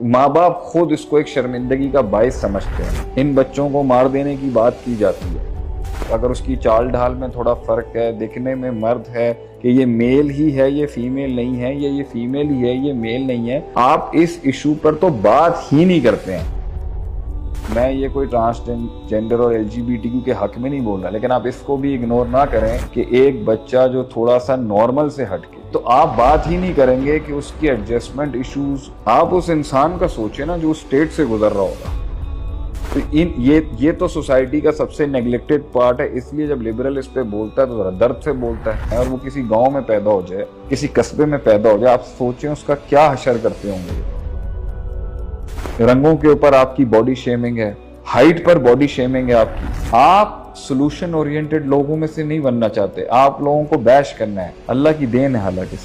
माँ बाप खुद इसको एक शर्मिंदगी का बायस समझते हैं। इन बच्चों को मार देने की बात की जाती है। अगर उसकी चाल ढाल में थोड़ा फर्क है, दिखने में मर्द है कि ये मेल ही है, ये फीमेल नहीं है, ये फीमेल ही है, ये मेल नहीं है, आप इस इशू पर तो बात ही नहीं करते हैं। मैं ये कोई ट्रांसजेंडर और एलजीबीटीक्यू के हक में नहीं बोल रहा, लेकिन आप इसको भी इग्नोर ना करें कि एक बच्चा जो थोड़ा सा नॉर्मल से हटके, तो आप बात ही नहीं करेंगे कि उसकी एडजस्टमेंट इश्यूज। आप उस इंसान का सोचे ना जो स्टेट से गुजर रहा होगा। तो ये तो सोसाइटी का सबसे नेग्लेक्टेड पार्ट है। इसलिए जब लिबरल इस पे बोलता है तो जरा दर्द से बोलता है। और वो किसी गांव में पैदा हो जाए, किसी कस्बे में पैदा हो जाए, आप सोचें उसका क्या हशर करते होंगे। रंगों के ऊपर आपकी बॉडी शेमिंग है, हाइट पर बॉडी शेमिंग है आपकी। आप सोल्यूशन ओरिएंटेड लोगों में से नहीं बनना चाहते, आप लोगों को बैश करना है। अल्लाह की देन है हालांकि।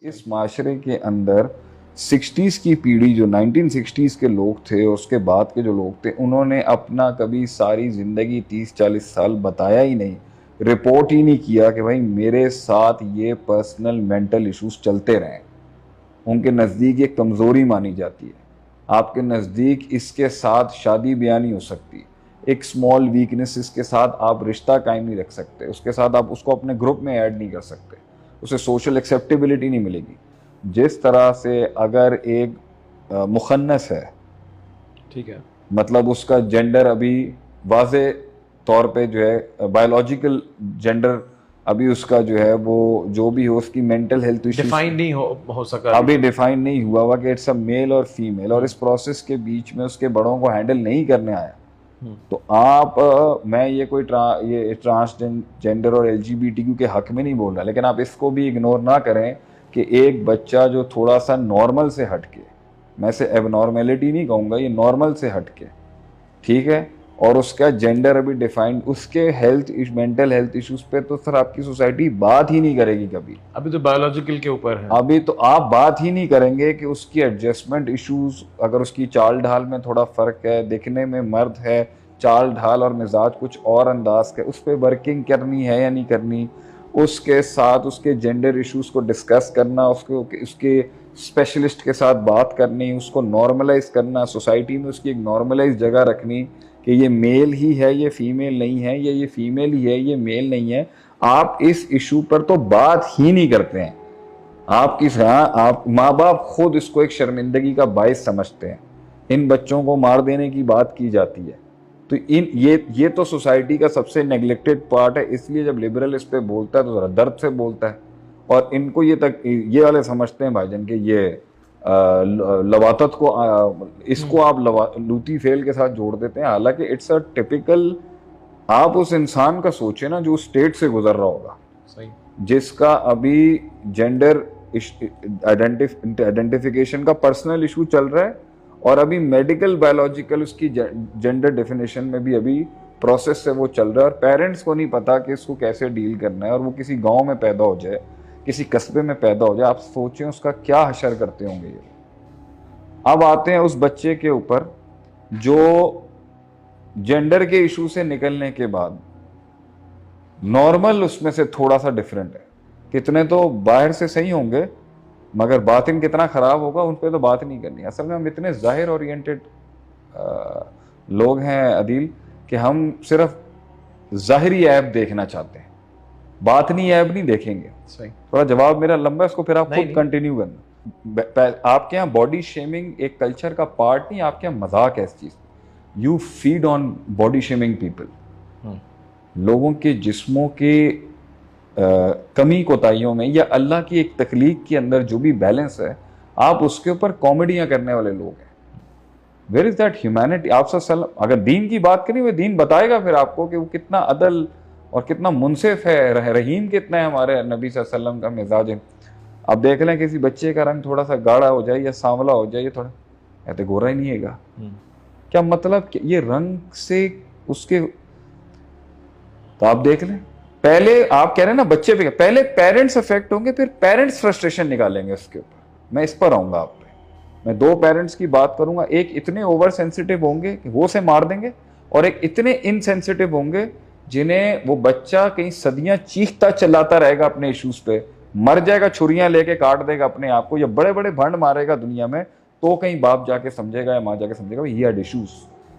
इस माशरे के अंदर 60s की पीढ़ी, जो 1960s के लोग थे और उसके बाद के जो लोग थे, उन्होंने अपना कभी सारी जिंदगी 30-40 साल बताया ही नहीं, रिपोर्ट ही नहीं किया कि भाई मेरे साथ ये पर्सनल मेंटल इश्यूज चलते रहें। उनके नज़दीक एक कमज़ोरी मानी जाती है। आपके नज़दीक इसके साथ शादी ब्याह नहीं हो सकती, एक स्मॉल वीकनेस के साथ आप रिश्ता कायम नहीं रख सकते, उसके साथ आप उसको अपने ग्रुप में ऐड नहीं कर सकते, उसे सोशल एक्सेप्टेबिलिटी नहीं मिलेगी। जिस तरह से अगर एक मुखन्नस है, ठीक है, मतलब उसका जेंडर अभी वाज़े तौर पे जो है बायोलॉजिकल जेंडर अभी उसका जो है वो जो भी हो, उसकी मेंटल हेल्थ इश्यूज डिफाइन नहीं हो सका, अभी डिफाइन नहीं हुआ हुआ कि इट्स अ मेल और फीमेल, और इस प्रोसेस के बीच में उसके बड़ों को हैंडल नहीं करने आया। तो आप मैं ये कोई ये ट्रांसजेंडर और एलजीबीटीक्यू के हक में नहीं बोल रहा, लेकिन आप इसको भी इग्नोर ना करें कि एक बच्चा जो थोड़ा सा नॉर्मल से हटके, मैं इसे एबनॉर्मेलिटी नहीं कहूँगा, ये नॉर्मल से हटके, ठीक है, और उसका जेंडर अभी डिफाइंड, उसके मेंटल हेल्थ इश्यूज पे तो सर आपकी सोसाइटी बात ही नहीं करेगी कभी। अभी तो बायोलॉजिकल के ऊपर है। अभी तो आप बात ही नहीं करेंगे कि उसकी एडजस्टमेंट इश्यूज, अगर उसकी चाल ढाल में थोड़ा फर्क है, दिखने में मर्द है, चाल ढाल और मिजाज कुछ और अंदाज का, उस पर वर्किंग करनी है या नहीं करनी, उसके साथ उसके जेंडर इश्यूज को डिस्कस करना, उसके स्पेशलिस्ट के साथ बात करनी, उसको नॉर्मलाइज करना, सोसाइटी में उसकी एक नॉर्मलाइज जगह रखनी कि ये मेल ही है, ये फीमेल नहीं है, ये फीमेल ही है, ये मेल नहीं है। आप इस इशू पर तो बात ही नहीं करते हैं। आप माँ बाप खुद इसको एक शर्मिंदगी का बायस समझते हैं। इन बच्चों को मार देने की बात की जाती है। तो ये तो सोसाइटी का सबसे नेग्लेक्टेड पार्ट है। इसलिए जब लिबरल इस पे बोलता है तो जरा दर्द से बोलता है। और इनको ये वाले समझते हैं भाईजान कि ये लवातत को इसको आप लूती फेल के साथ जोड़ देते हैं। हालांकि इट्स अ टिपिकल, आप उस इंसान का सोचे ना जो स्टेट से गुजर रहा होगा, सही, जिसका अभी जेंडर आइडेंटिफिकेशन का पर्सनल इशू चल रहा है, और अभी मेडिकल बायोलॉजिकल उसकी जेंडर डेफिनेशन में भी अभी प्रोसेस से वो चल रहा है, और पेरेंट्स को नहीं पता कि इसको कैसे डील करना है। और वो किसी गांव में पैदा हो जाए, किसी कस्बे में पैदा हो जाए, आप सोचें उसका क्या हशर करते होंगे ये। अब आते हैं उस बच्चे के ऊपर जो जेंडर के इशू से निकलने के बाद नॉर्मल उसमें से थोड़ा सा डिफरेंट है। कितने तो बाहर से सही होंगे मगर बातिन कितना खराब होगा उन पे तो बात नहीं करनी। असल में हम इतने जाहिर ओरिएंटेड लोग हैं अदील कि हम सिर्फ जाहिरी ऐब देखना चाहते हैं, बातनी ऐब नहीं देखेंगे। सही, थोड़ा जवाब मेरा लंबा है, इसको फिर आप खुद कंटिन्यू करना। आपके यहाँ बॉडी शेमिंग एक कल्चर का पार्ट नहीं, आपके यहाँ मजाक है इस चीज। You feed on body shaming people. लोगों के जिस्मों के कमी कोताहियों में या अल्लाह की एक तख्लीक के अंदर जो भी बैलेंस है, आप उसके ऊपर कॉमेडियां करने वाले लोग हैं। Where is that humanity? आप सल्लल्लाहु अगर दीन की बात करें, वो दीन बताएगा फिर आपको कि वो कितना अदल और कितना मुनसिफ है, रहीम कितना है हमारे नबी सल्लल्लाहु अलैहि वसल्लम का मिजाज है। आप देख लें किसी बच्चे का रंग थोड़ा सा गाढ़ा हो जाए या सांवला हो जाए, ये थोड़ा ऐसे गोरा ही नहीं है, क्या मतलब ये रंग से उसके, तो आप देख लें। पहले आप कह रहे हैं ना बच्चे पे, पहले पेरेंट्स अफेक्ट होंगे, फिर पेरेंट्स फ्रस्ट्रेशन निकालेंगे उसके ऊपर। मैं इस पर आऊंगा आप पे। मैं दो पेरेंट्स की बात करूंगा, एक इतने ओवर सेंसिटिव होंगे कि वो से मार देंगे, और एक इतने इनसेंसिटिव होंगे जिन्हें वो बच्चा कहीं सदियां चीखता चिल्लाता रहेगा अपने इश्यूज पे, मर जाएगा, छुरियां लेके काट देगा अपने आप को, या बड़े बड़े भंड मारेगा दुनिया में, तो कहीं बाप जाके समझेगा या माँ जाके समझेगा ही हैड इश्यूज।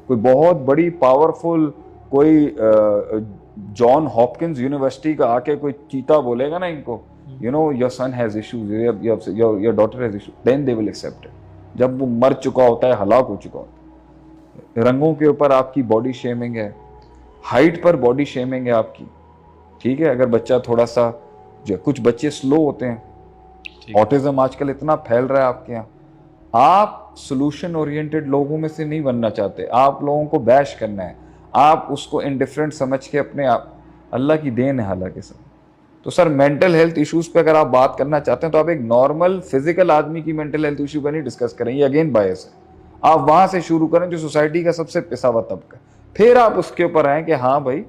कोई बहुत बड़ी पावरफुल कोई जॉन हॉपकिंस यूनिवर्सिटी का आके कोई चीता बोलेगा ना इनको, you know your son has issues, your daughter has issues, then they will accept it. जब वो मर चुका होता है, हलाक हो चुका होता है। रंगों के ऊपर आपकी बॉडी शेमिंग है, हाइट पर बॉडी शेमिंग है आपकी, ठीक है। अगर बच्चा थोड़ा सा, जो कुछ बच्चे स्लो होते हैं, ऑटिज्म आजकल इतना फैल रहा है आपके यहाँ, आप सोल्यूशन ओरिएंटेड लोगों में से नहीं बनना चाहते, आप लोगों को बैश करना है, आप उसको इनडिफरेंट समझ के अपने आप, अल्लाह की देन है हालांकि सब। तो सर मेंटल हेल्थ इश्यूज पे अगर आप बात करना चाहते हैं तो आप एक नॉर्मल फिजिकल आदमी की मेंटल हेल्थ इशू का नहीं डिस्कस करें, ये अगेन बायस है। आप वहां से शुरू करें जो सोसाइटी का सबसे पिसा हुआ तबका, फिर आप उसके ऊपर आए कि हाँ भाई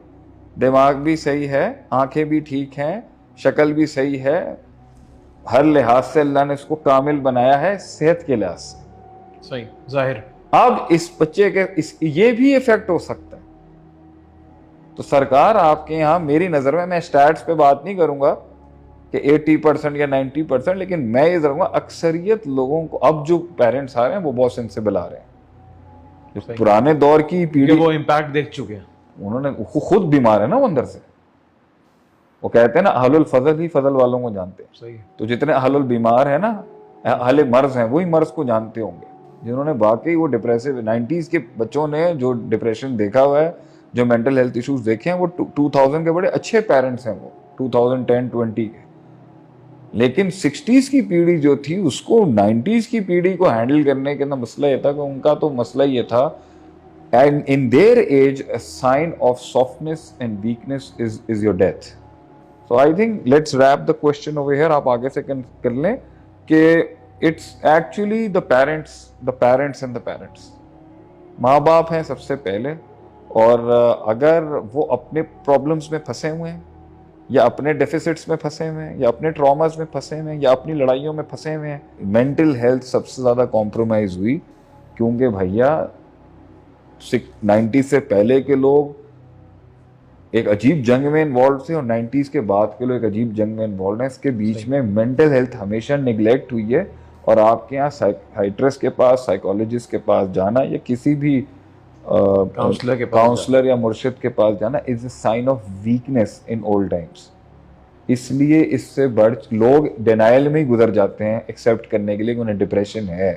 दिमाग भी सही है, आंखें भी ठीक हैं, शक्ल भी सही है, हर लिहाज से अल्लाह ने इसको कामिल बनाया है, सेहत के लिहाज से सही जाहिर। अब इस बच्चे के ये भी इफेक्ट हो सकता है। तो सरकार आपके यहाँ, मेरी नजर में, मैं स्टैट्स पे बात नहीं करूंगा कि 80% या 90%, लेकिन मैं ये करूंगा अक्सरियत लोगों को, अब जो पेरेंट्स आ रहे हैं वो बहुत सेंसिबल आ रहे हैं। जो पुराने दौर की पीढ़ी, वो इम्पैक्ट देख चुके हैं, उन्होंने खुद बीमार है ना वो अंदर से। वो कहते हैं ना अहलुल फजल ही फजल वालों को जानते हैं। सही। तो जितने अहलुल बीमार है ना, अहले मर्ज हैं, वही मर्ज को जानते होंगे, जिन्होंने वाकई वो डिप्रेसिव 90s के बच्चों ने जो डिप्रेशन देखा हुआ है, जो मेंटल हेल्थ इश्यूज देखे हैं, वो 2000 के बड़े अच्छे पेरेंट्स हैं, वो 2010-20 के। लेकिन 60s की पीढ़ी जो थी, उसको 90s की पीढ़ी को हैंडल करने के ना मसला ये था कि उनका तो मसला ये था, and in their age a sign of softness and weakness is your death. So I think let's wrap the question over here. आप आगे से कर लें कि it's actually the parents and the parents. माँ बाप हैं सबसे पहले, और अगर वो अपने प्रॉब्लम्स में फंसे हुए हैं, या अपने डेफिसिट्स में फंसे हुए हैं, या अपने ट्रॉमास में फंसे हुए हैं, या अपनी लड़ाइयों में फंसे हुए हैं, मेंटल हेल्थ सबसे ज़्यादा कॉम्प्रोमाइज़ हुई। क्योंकि भैया 90 से पहले के लोग एक अजीब जंग में इन्वॉल्व थे, और 90s के बाद के लोग एक अजीब जंग में इन्वॉल्व हैं। इसके बीच में मेंटल हेल्थ हमेशा निगलेक्ट हुई है, और आपके यहाँ साइकियाट्रिस्ट के पास, साइकोलॉजिस्ट के पास जाना, या किसी भी काउंसलर या मुर्शिद के पास जाना is a sign of weakness in old times. इसलिए इससे बढ़ लोग डिनायल में ही गुजर जाते हैं एक्सेप्ट करने के लिए कि उन्हें डिप्रेशन है।